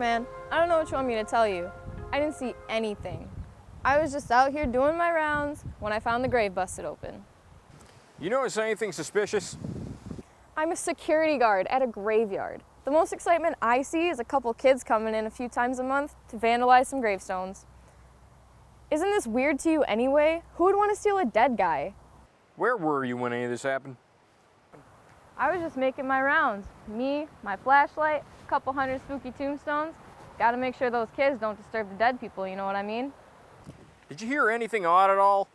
Man, I don't know what you want me to tell you. I didn't see anything. I was just out here doing my rounds when I found the grave busted open. You notice anything suspicious? I'm a security guard at a graveyard. The most excitement I see is a couple kids coming in a few times a month to vandalize some gravestones. Isn't this weird to you anyway? Who would want to steal a dead guy? Where were you when any of this happened? I was just making my rounds. Me, my flashlight, a couple hundred spooky tombstones. Gotta make sure those kids don't disturb the dead people, you know what I mean? Did you hear anything odd at all?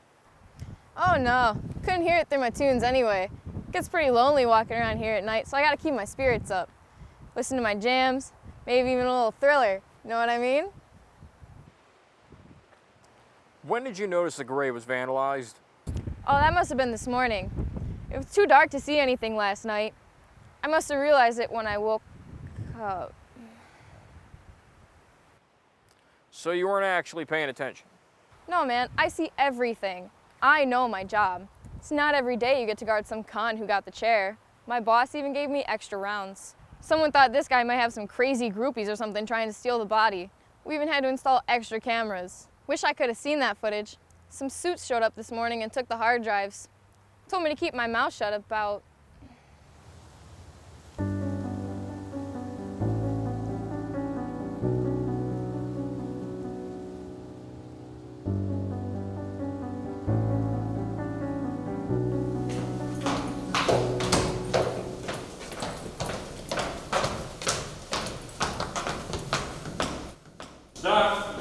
Oh no, couldn't hear it through my tunes anyway. Gets pretty lonely walking around here at night, so I gotta keep my spirits up. Listen to my jams, maybe even a little Thriller, you know what I mean? When did you notice the grave was vandalized? Oh, that must have been this morning. It was too dark to see anything last night. I must have realized it when I woke up. So you weren't actually paying attention? No, man, I see everything. I know my job. It's not every day you get to guard some con who got the chair. My boss even gave me extra rounds. Someone thought this guy might have some crazy groupies or something trying to steal the body. We even had to install extra cameras. Wish I could have seen that footage. Some suits showed up this morning and took the hard drives. Told me to keep my mouth shut about... Stop!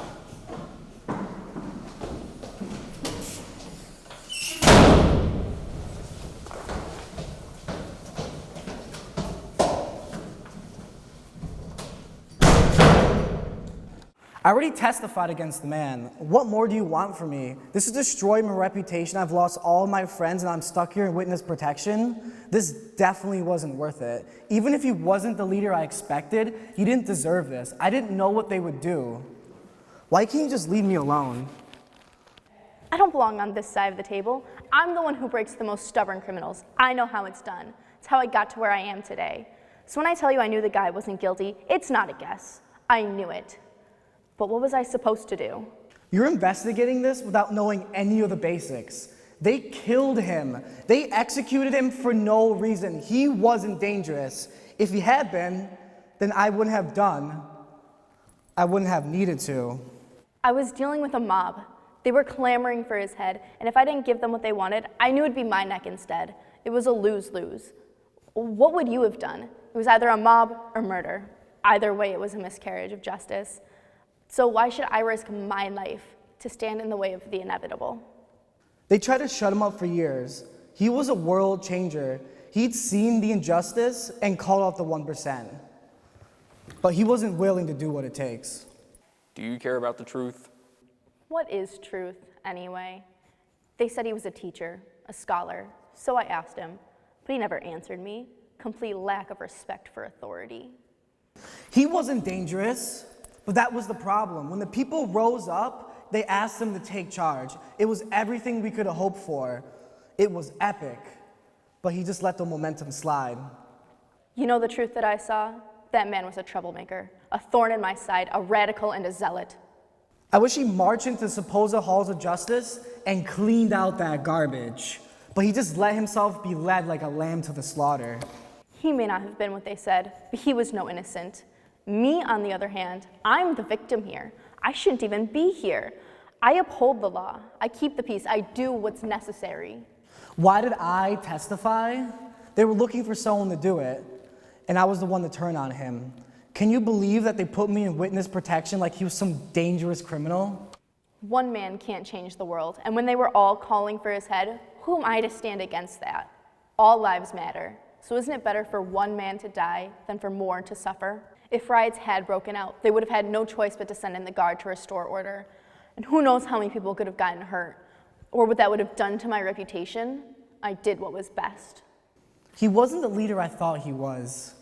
I already testified against the man. What more do you want from me? This has destroyed my reputation. I've lost all my friends and I'm stuck here in witness protection. This definitely wasn't worth it. Even if he wasn't the leader I expected, he didn't deserve this. I didn't know what they would do. Why can't you just leave me alone? I don't belong on this side of the table. I'm the one who breaks the most stubborn criminals. I know how it's done. It's how I got to where I am today. So when I tell you I knew the guy wasn't guilty, it's not a guess. I knew it. But what was I supposed to do? You're investigating this without knowing any of the basics. They killed him. They executed him for no reason. He wasn't dangerous. If he had been, then I wouldn't have done. I wouldn't have needed to. I was dealing with a mob. They were clamoring for his head, and if I didn't give them what they wanted, I knew it'd be my neck instead. It was a lose-lose. What would you have done? It was either a mob or murder. Either way, it was a miscarriage of justice. So why should I risk my life to stand in the way of the inevitable? They tried to shut him up for years. He was a world changer. He'd seen the injustice and called out the 1%. But he wasn't willing to do what it takes. Do you care about the truth? What is truth, anyway? They said he was a teacher, a scholar, so I asked him, but he never answered me. Complete lack of respect for authority. He wasn't dangerous. But that was the problem. When the people rose up, they asked him to take charge. It was everything we could have hoped for. It was epic, but he just let the momentum slide. You know the truth that I saw? That man was a troublemaker, a thorn in my side, a radical and a zealot. I wish he marched into supposed halls of justice and cleaned out that garbage. But he just let himself be led like a lamb to the slaughter. He may not have been what they said, but he was no innocent. Me, on the other hand, I'm the victim here. I shouldn't even be here. I uphold the law. I keep the peace. I do what's necessary. Why did I testify? They were looking for someone to do it, and I was the one to turn on him. Can you believe that they put me in witness protection like he was some dangerous criminal? One man can't change the world, and when they were all calling for his head, who am I to stand against that? All lives matter. So isn't it better for one man to die than for more to suffer? If riots had broken out, they would have had no choice but to send in the guard to restore order. And who knows how many people could have gotten hurt, or what that would have done to my reputation. I did what was best. He wasn't the leader I thought he was.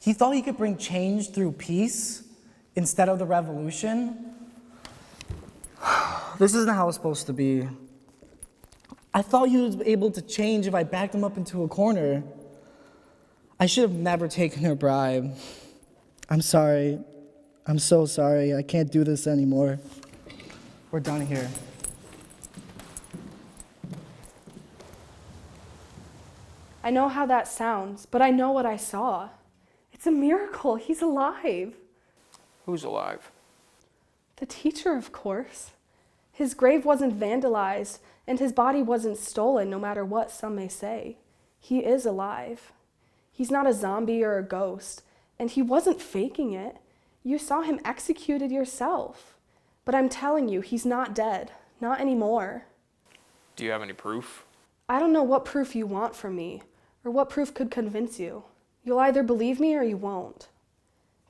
He thought he could bring change through peace instead of the revolution. This isn't how it's supposed to be. I thought he was able to change if I backed him up into a corner. I should have never taken her bribe. I'm sorry. I'm so sorry. I can't do this anymore. We're done here. I know how that sounds, but I know what I saw. It's a miracle. He's alive. Who's alive? The teacher, of course. His grave wasn't vandalized, and his body wasn't stolen, no matter what some may say. He is alive. He's not a zombie or a ghost, and he wasn't faking it. You saw him executed yourself. But I'm telling you, he's not dead. Not anymore. Do you have any proof? I don't know what proof you want from me, or what proof could convince you. You'll either believe me or you won't.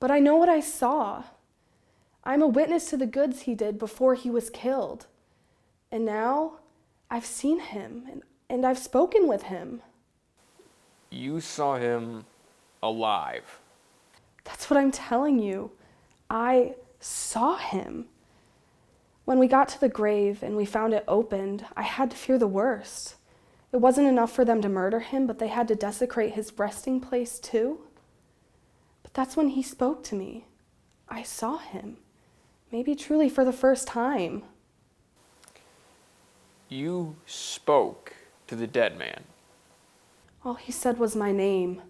But I know what I saw. I'm a witness to the goods he did before he was killed. And now, I've seen him, and I've spoken with him. You saw him alive. That's what I'm telling you. I saw him. When we got to the grave and we found it opened, I had to fear the worst. It wasn't enough for them to murder him, but they had to desecrate his resting place too. But that's when he spoke to me. I saw him. Maybe truly for the first time. You spoke to the dead man. All he said was my name,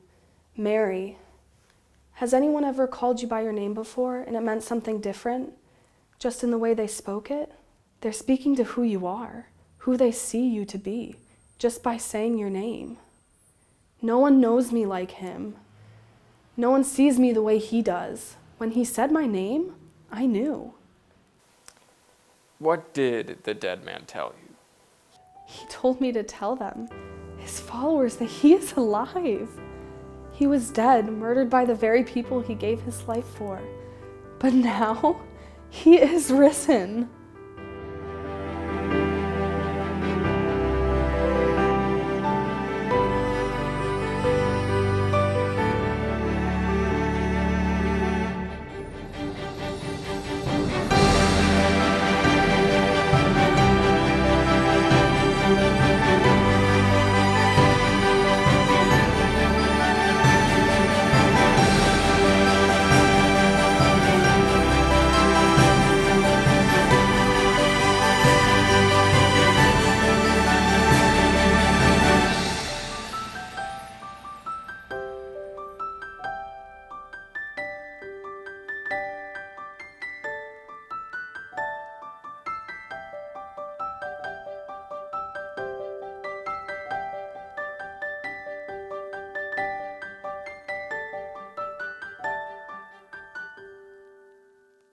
Mary. Has anyone ever called you by your name before and it meant something different, just in the way they spoke it? They're speaking to who you are, who they see you to be, just by saying your name. No one knows me like him. No one sees me the way he does. When he said my name, I knew. What did the dead man tell you? He told me to tell them, his followers, that he is alive. He was dead, murdered by the very people he gave his life for. But now, he is risen.